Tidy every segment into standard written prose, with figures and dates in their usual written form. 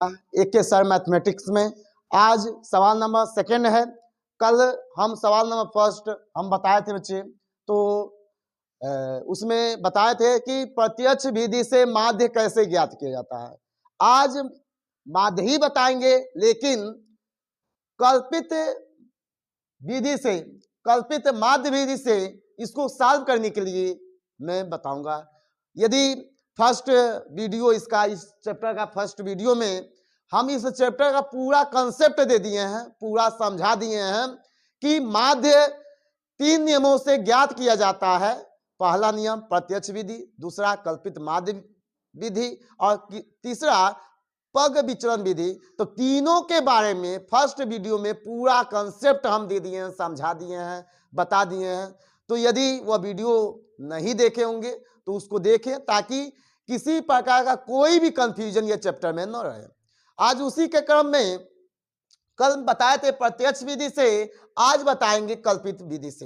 एक के sir mathematics में आज सवाल नंबर सेकंड है। कल हम सवाल नंबर फर्स्ट हम बताए थे बच्चे, तो उसमें बताए थे कि प्रत्यक्ष विधि से माध्य कैसे ज्ञात किया जाता है। आज माध्य ही बताएंगे, लेकिन कल्पित विधि से, कल्पित माध्य विधि से इसको सॉल्व करने के लिए मैं बताऊंगा। यदि फर्स्ट वीडियो इसका, इस चैप्टर का फर्स्ट वीडियो में हम इस चैप्टर का पूरा कंसेप्ट दे दिए हैं, पूरा समझा दिए हैं कि माध्य 3 नियमों से ज्ञात किया जाता है। पहला नियम प्रत्यक्ष विधि, दूसरा कल्पित माध्य विधि और तीसरा पग विचलन विधि। तो तीनों के बारे में फर्स्ट वीडियो में पूरा कंसेप्ट हम दे दिए हैं, समझा दिए हैं, बता दिए हैं। तो यदि वह वीडियो नहीं देखे होंगे तो उसको देखें, ताकि किसी प्रकार का कोई भी कंफ्यूजन ये चैप्टर में न रहे। आज उसी के क्रम में कल बताए थे प्रत्यक्ष विधि से, आज बताएंगे कल्पित विधि से।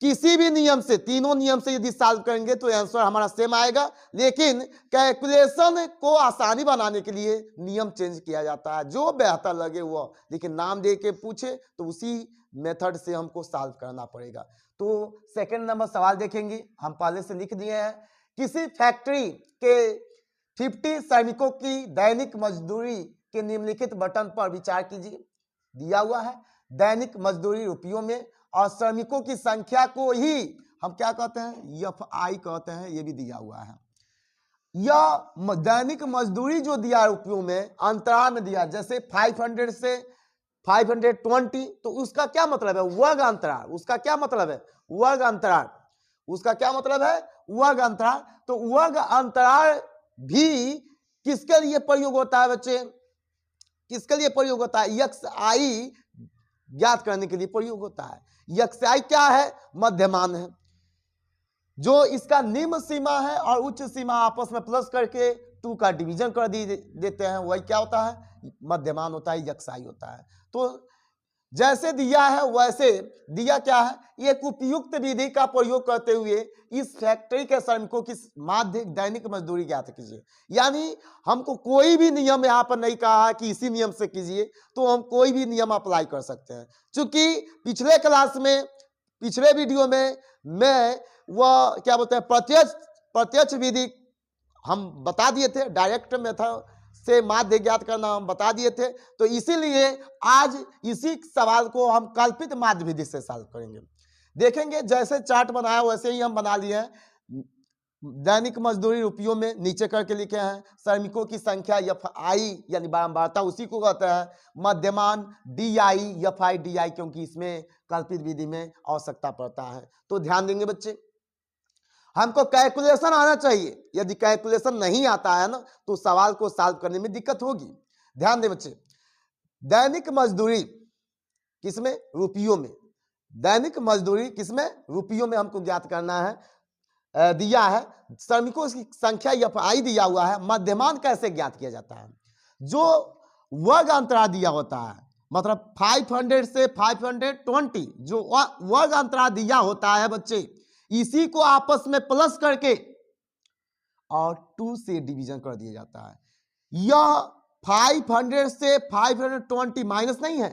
किसी भी नियम से, तीनों नियम से यदि सॉल्व करेंगे तो आंसर हमारा सेम आएगा, लेकिन कैलकुलेशन को आसानी बनाने के लिए नियम चेंज किया जाता है, जो बेहतर लगे वो, लेकिन नाम दे के पूछे तो उसी मेथड से हमको सॉल्व करना पड़ेगा। तो सेकंड नंबर सवाल देखेंगे, हम पहले से लिख दिए हैं। किसी फैक्ट्री के 50 श्रमिकों की दैनिक मजदूरी के निम्नलिखित बटन पर विचार कीजिए। दिया हुआ है दैनिक मजदूरी रुपयों में, और श्रमिकों की संख्या को ही हम क्या कहते हैं, FI कहते हैं। ये भी दिया हुआ है। यह दैनिक मजदूरी जो दिया रुपयों में, अंतराल में दिया, जैसे 500 से 520, तो उसका क्या मतलब है, वर्ग अंतराल। उसका क्या मतलब है, वर्ग अंतराल। उसका क्या मतलब है, वर्ग अंतराल। तो वर्ग अंतराल भी किसके लिए प्रयोग होता है बच्चे, किसके लिए प्रयोग होता है, XI ज्ञात करने के लिए प्रयोग होता है। XI क्या है, मध्यमान है। जो इसका निम्न सीमा है और उच्च सीमा आपस में प्लस करके 2 का डिवीजन कर देते हैं, वही क्या होता है, मध्यमान होता है, XI होता है। तो जैसे दिया है वैसे दिया क्या है, एक उपयुक्त विधि का प्रयोग करते हुए इस फैक्ट्री के श्रमिकों की माध्य दैनिक मजदूरी ज्ञात कीजिए। यानी हमको कोई भी नियम यहाँ पर नहीं कहा है कि इसी नियम से कीजिए, तो हम कोई भी नियम अप्लाई कर सकते हैं। चूंकि पिछले क्लास में, पिछले वीडियो में मैं वह क्या बोलते हैं, प्रत्यक्ष विधि हम बता दिए थे, डायरेक्ट मेथड से माध्य ज्ञात करना हम बता दिए थे। तो इसीलिए आज इसी सवाल को हम कल्पित माध्य विधि से सॉल्व करेंगे। देखेंगे जैसे चार्ट बनाया वैसे ही हम बना लिए हैं। दैनिक मजदूरी रुपयों में नीचे करके लिखे हैं, श्रमिकों की संख्या FI यानी बारंबारता उसी को कहते हैं, मध्यमान DI FI DI, क्योंकि इसमें कल्पित विधि में आवश्यकता पड़ता है। तो ध्यान देंगे बच्चे, हमको कैलकुलेशन आना चाहिए। यदि कैलकुलेशन नहीं आता है ना, तो सवाल को सॉल्व करने में दिक्कत होगी। ध्यान दें बच्चे, दैनिक मजदूरी किसमें, रुपयों में। दैनिक मजदूरी किसमें, रुपयों में हमको ज्ञात करना है। दिया है श्रमिकों की संख्या FI दिया हुआ है। मध्यमान कैसे ज्ञात किया जाता है, जो वर्ग अंतराल दिया होता है, मतलब 500 से 520 जो वर्ग अंतराल दिया होता है बच्चे, इसी को आपस में प्लस करके और 2 से डिवीजन कर दिया जाता है। यह 500 से 520 माइनस नहीं है,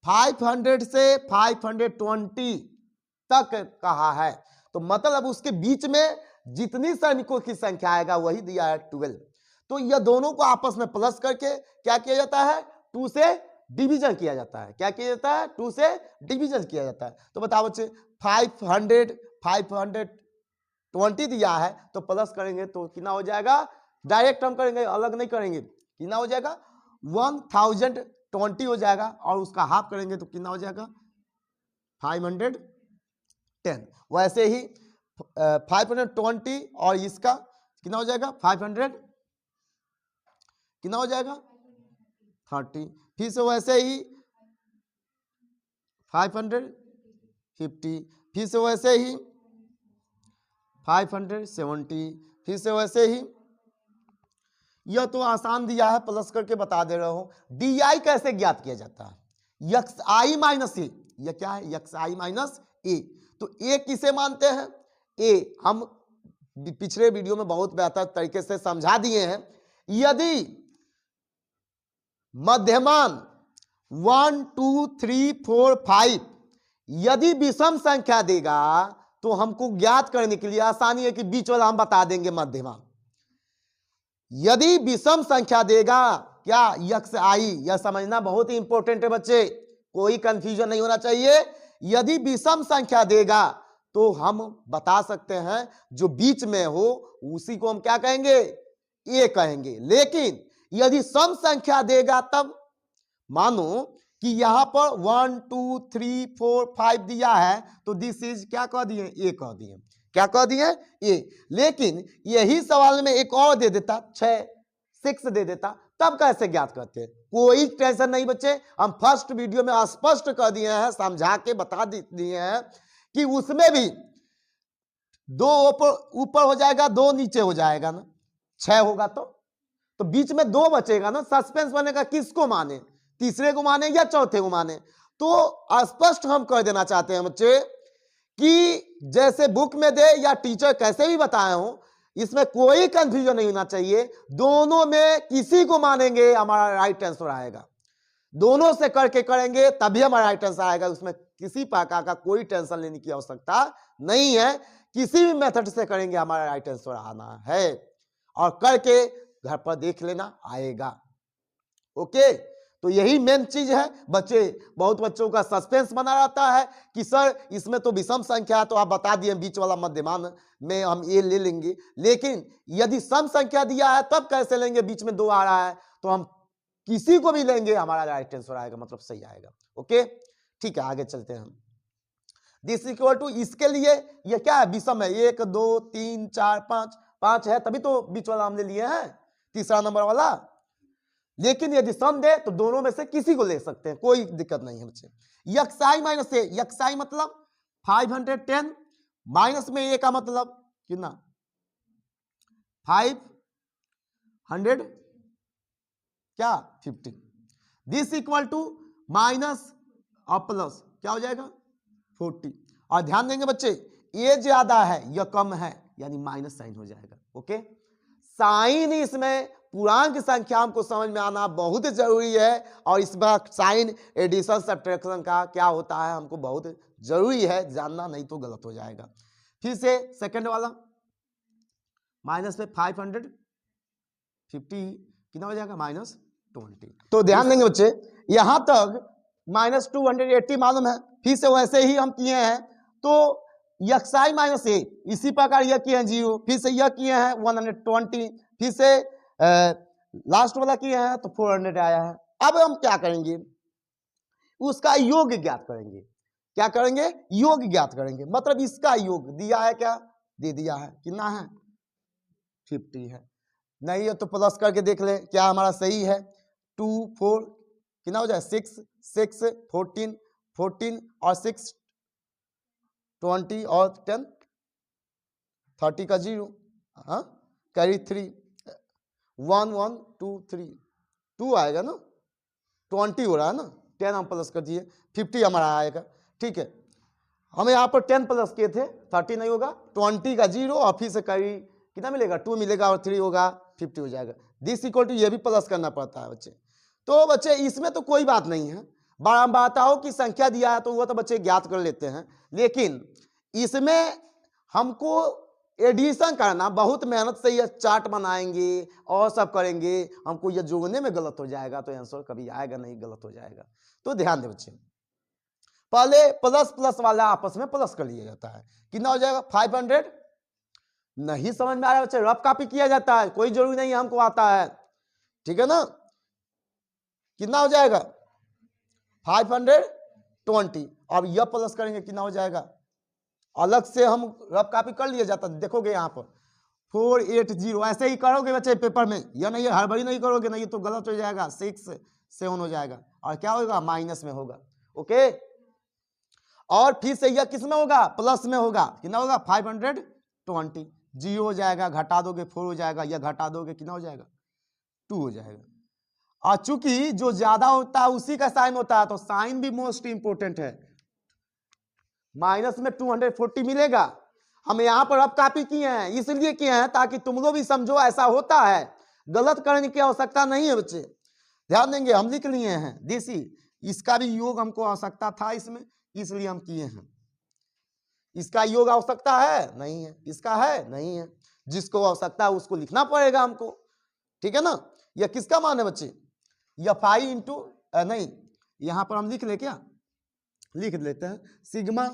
500 से 520 तक कहा है, तो मतलब उसके बीच में जितनी श्रमिकों की संख्या आएगा वही दिया है 12। तो यह दोनों को आपस में प्लस करके क्या किया जाता है, 2 से डिवीजन किया जाता है। क्या किया जाता है, 2 से डिवीजन किया जाता है। तो बताओ बच्चे, 520 दिया है तो प्लस करेंगे तो कितना हो जाएगा, डायरेक्ट हम करेंगे, अलग नहीं करेंगे, कितना हो जाएगा 1020 हो जाएगा, और उसका हाफ करेंगे तो कितना हो जाएगा 510। वैसे ही 520 और इसका कितना हो जाएगा 500, कितना हो जाएगा 30। फिर से वैसे ही 550, फिर से वैसे ही 570, फिर से वैसे ही। यह तो आसान दिया है, प्लस करके बता दे रहा हूं। DI कैसे ज्ञात किया जाता है, XI माइनस ए। यह क्या है, XI माइनस ए। तो ए किसे मानते हैं, ए हम पिछले वीडियो में बहुत बेहतर तरीके से समझा दिए हैं। यदि मध्यमान 1 2 3 4 5 यदि विषम संख्या देगा तो हमको ज्ञात करने के लिए आसानी है कि बीच वाला हम बता देंगे मध्यमान। यदि विषम संख्या देगा क्या यक्ष आई, यह समझना बहुत ही इंपॉर्टेंट है बच्चे, कोई कंफ्यूजन नहीं होना चाहिए। यदि विषम संख्या देगा तो हम बता सकते हैं जो बीच में हो उसी को हम क्या कहेंगे, ए कहेंगे। लेकिन यदि सम संख्या देगा तब मानो कि यहां पर 1 2 3 4 5 दिया है तो दिस इज क्या कह दिए, ए कह दिए। क्या कह दिए, ए। लेकिन यही सवाल में एक और दे देता 6 6 दे देता, तब कैसे ज्ञात करते हैं? कोई टेंशन नहीं बच्चे, हम फर्स्ट वीडियो में स्पष्ट कर दिए हैं, समझा के बता दिए हैं कि उसमें भी 2 ऊपर हो जाएगा 2 नीचे हो जाएगा ना, 6 होगा तो बीच में 2 बचेगा ना। सस्पेंस बनेगा किसको माने, तीसरे को माने या चौथे को माने। तो स्पष्ट हम कर देना चाहते हैं बच्चे कि जैसे बुक में दे या टीचर कैसे भी बताए हो, इसमें कोई कंफ्यूजन नहीं होना चाहिए। दोनों में किसी को मानेंगे हमारा राइट आंसर आएगा, दोनों से करके करेंगे तभी हमारा राइट आंसर आएगा। उसमें किसी प्रकार का कोई टेंशन लेने की आवश्यकता नहीं है, किसी भी मेथड से करेंगे हमारा राइट आंसर आना है, और करके घर पर देख लेना आएगा। ओके, तो यही मेन चीज है बच्चे। बहुत बच्चों का सस्पेंस बना रहता है कि सर इसमें तो विषम संख्या है, तो आप बता दिए बीच वाला मध्यमान में हम ये ले लेंगे। लेकिन यदि सम संख्या दिया है तब कैसे लेंगे, बीच में 2 आ रहा है तो हम किसी को भी लेंगे हमारा राइट आंसर आएगा, मतलब सही आएगा। ओके ठीक है, आगे चलते हैं हम। दिस इक्वल टू, इसके लिए ये क्या है, विषम है, 1 2 3 4 5 है, तभी तो बीच वाला हमने लिए हैं, तीसरा नंबर वाला। लेकिन यदि सम दे तो दोनों में से किसी को ले सकते हैं, कोई दिक्कत नहीं है बच्चे। यक्साई माइनस ए, यक्साई मतलब 510 माइनस में ए का मतलब कितना 500 क्या 50। दिस इक्वल टू माइनस और प्लस क्या हो जाएगा 40। और ध्यान देंगे बच्चे ए ज्यादा है या कम है यानी माइनस साइन हो जाएगा। ओके, साइन इसमें पूर्णांक संख्या को समझ में आना बहुत जरूरी है, और इस बार साइन एडिशन सब्ट्रैक्शन का क्या होता है हमको बहुत जरूरी है जानना, नहीं तो गलत हो जाएगा। फिर से सेकंड वाला माइनस में 550 कितना हो जाएगा -20। तो ध्यान देंगे बच्चे यहां तक -280 मालूम है। फिर से वैसे ही हम किए हैं, तो यक्साई माइनस ए, इसी प्रकार यह किए हैं 0, फिर से यह किए हैं 120, फिर से लास्ट वाला किए हैं तो 400 आया है। अब हम क्या करेंगे, उसका योग ज्ञात करेंगे। क्या करेंगे, योग ज्ञात करेंगे, मतलब इसका योग दिया है, क्या दे दिया है, कितना है 50 है। नहीं है तो प्लस करके देख ले क्या हमारा सही है। 2 4 कितना हो जाए 6 6 14 14 और 6 20 और 10 30 का 0, हाँ कैरी 3 1 1 2 3 2 आएगा ना, 20 हो रहा है ना, 10 हम प्लस कर दिए 50 हमारा आएगा। ठीक है, हम यहाँ पर 10 प्लस किए थे 30 नहीं होगा, 20 का 0 और फिर से करी कितना मिलेगा 2 मिलेगा और 3 होगा 50 हो जाएगा। दिस इक्वल टू ये भी प्लस करना पड़ता है बच्चे। तो बच्चे इसमें तो कोई बात नहीं है, बताओ कि संख्या दिया है तो वो तो बच्चे ज्ञात कर लेते हैं, लेकिन इसमें हमको एडिशन करना बहुत मेहनत से ये चार्ट बनाएंगे और सब करेंगे, हमको ये जोड़ने में गलत हो जाएगा तो आंसर कभी आएगा नहीं, गलत हो जाएगा। तो ध्यान दे बच्चे, पहले प्लस प्लस वाला आपस में प्लस कर लिया जाता है, कितना हो जाएगा 500। नहीं समझ में आ रहा है बच्चे, रफ कॉपी किया जाता है, कोई जरूरी नहीं हमको आता है, ठीक है ना। कितना हो जाएगा 520, अब यह प्लस करेंगे कितना हो जाएगा, अलग से हम रफ कॉपी कर लिया जाता है, देखोगे यहाँ पर 480, ऐसे ही करोगे बच्चे पेपर में, यह नहीं हड़बड़ी नहीं करोगे, नहीं तो गलत हो जाएगा, 6 7 हो जाएगा और क्या होगा माइनस में होगा। ओके, और फिर से यह किस में होगा, प्लस में होगा, कितना होगा 520, 0 हो जाएगा, घटा दोगे 4 हो जाएगा, यह घटा दोगे कितना हो जाएगा 2 हो जाएगा। और चूंकि जो ज्यादा होता है उसी का साइन होता है, तो साइन भी मोस्ट इंपोर्टेंट है। माइनस में 240 मिलेगा, हम यहां पर अब कॉपी किए हैं, इसलिए किए हैं ताकि तुम लोग भी समझो ऐसा होता है, गलत करने की आवश्यकता नहीं है बच्चे। ध्यान देंगे, हम लिख लिए हैं देसी, इसका भी योग हमको आवश्यकता था इसमें, इसलिए हम किए हैं। इसका योग आवश्यकता है नहीं है, इसका है नहीं है, जिसको आवश्यकता है उसको लिखना पड़ेगा हमको, ठीक है ना। यह किसका मान है बच्चे, एफ आई इंटू, नहीं यहां पर हम लिख ले, क्या लिख लेते हैं, sigma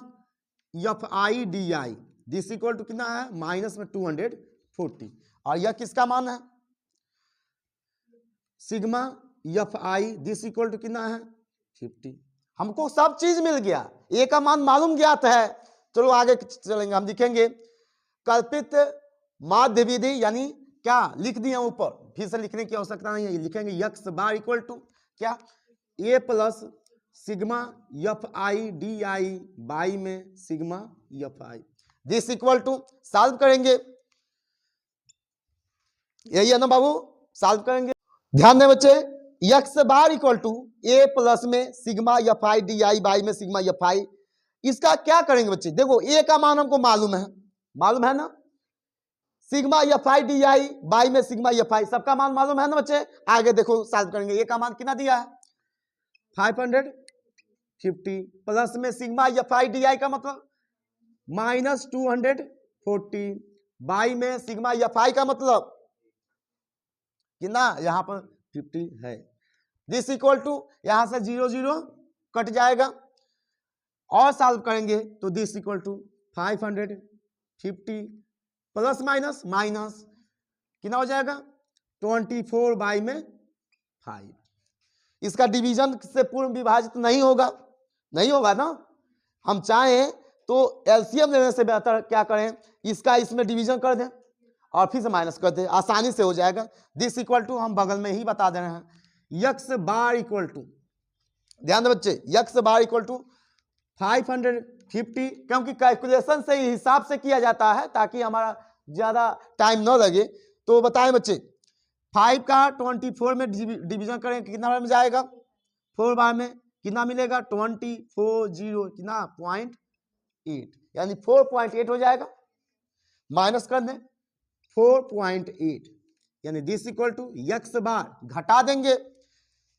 F I D I this equal to कितना है, माइनस में 240, और यह किसका मान है, sigma F I this equal to कितना है 50। हमको सब चीज मिल गया, ए का मान मालूम ज्ञात है। चलो आगे चलेंगे, हम लिखेंगे कल्पित माध्य विधि, यानी क्या लिख दिया ऊपर, फिर से लिखने की आवश्यकता नहीं है, लिखेंगे यक्स बार इक्वल टू क्या, A plus sigma F I D I by में sigma F I this equal to, solve करेंगे, यही है ना बाबू, सॉल्व करेंगे। ध्यान दें बच्चे, x bar equal to A plus में sigma F I D I by में सिग्मा एफ आई, इसका क्या करेंगे बच्चे, देखो ए का मान हमको मालूम है ना, sigma F I D I by में सिग्मा एफ आई, सबका मान मालूम है ना बच्चे। आगे देखो सॉल्व करेंगे, ए का मान कितना दिया है 550 प्लस में सिग्मा एफ आई डी आई का मतलब माइनस 240 बाई में सिग्मा एफ आई का मतलब कितना, यहां पर 50 है, दिस इक्वल टू यहां से 0 0 कट जाएगा, और सॉल्व करेंगे तो this equal to 550 plus minus minus कितना हो जाएगा 24 बाई में 5। इसका डिवीजन से पूर्ण विभाजित नहीं होगा ना, हम चाहें तो एलसीएम लेने से बेहतर क्या करें, इसका इसमें डिवीजन कर दें और फिर से माइनस कर दें, आसानी से हो जाएगा। दिस इक्वल टू हम बगल में ही बता दे रहे हैं, यक्स बार इक्वल टू, ध्यान दे बच्चे, यक्स बार इक्वल टू 550, क्योंकि कैलकुलेशन से ही हिसाब से किया जाता है ताकि हमारा ज्यादा टाइम न लगे। तो बताएं बच्चे, 5 का 24 में डिवीजन करें कितना बार में जाएगा, 4 बार में कितना मिलेगा 240 कितना 0.8, यानी 4.8 हो जाएगा, माइनस कर दें 4.8, यानी this equal to x bar घटा देंगे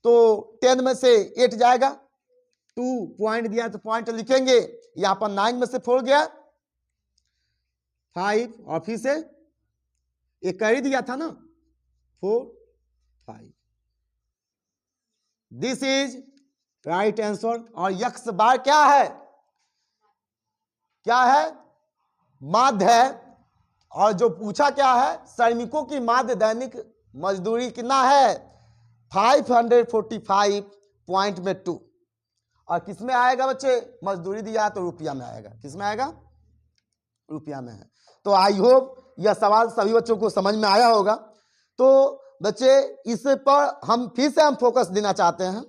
तो 10 में से 8 जाएगा, 2 पॉइंट दिया तो पॉइंट लिखेंगे, यहां पर 9 में से 4 गया 5, और फिर से एक कैरी दिया था ना 4 5, दिस इज राइट आंसर। और यक्स बार क्या है माध्य है, और जो पूछा क्या है, श्रमिकों की माध्य दैनिक मजदूरी कितना है 545.2, और किसमें आएगा बच्चे, मजदूरी दिया तो रुपया में आएगा, किसमें आएगा रुपया में है। तो आई होप यह सवाल सभी बच्चों को समझ में आया होगा। तो बच्चे इस पर हम फिर से फोकस देना चाहते हैं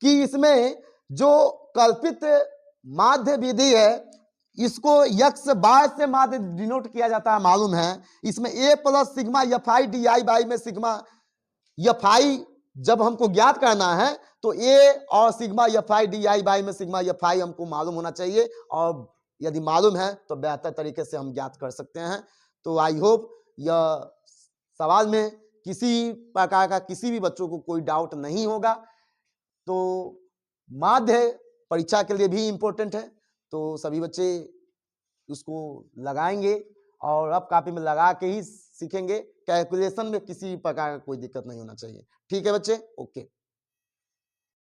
कि इसमें जो कल्पित माध्य विधि है, इसको यक्स बार से माध्य डिनोट किया जाता है, मालूम है। इसमें A plus sigma F I D I by में सिग्मा एफ आई जब हमको ज्ञात करना है तो ए और sigma F I D I by में सिग्मा एफ आई हमको मालूम होना चाहिए, और यदि मालूम है तो बेहतर तरीके से हम ज्ञात कर सकते हैं। तो आई होप यह सवाल में किसी प्रकार का किसी भी बच्चों को कोई डाउट नहीं होगा। तो माध्य परीक्षा के लिए भी इम्पोर्टेंट है, तो सभी बच्चे उसको लगाएंगे और अब कॉपी में लगा के ही सीखेंगे। कैलकुलेशन में किसी प्रकार का कोई दिक्कत नहीं होना चाहिए। ठीक है बच्चे, ओके।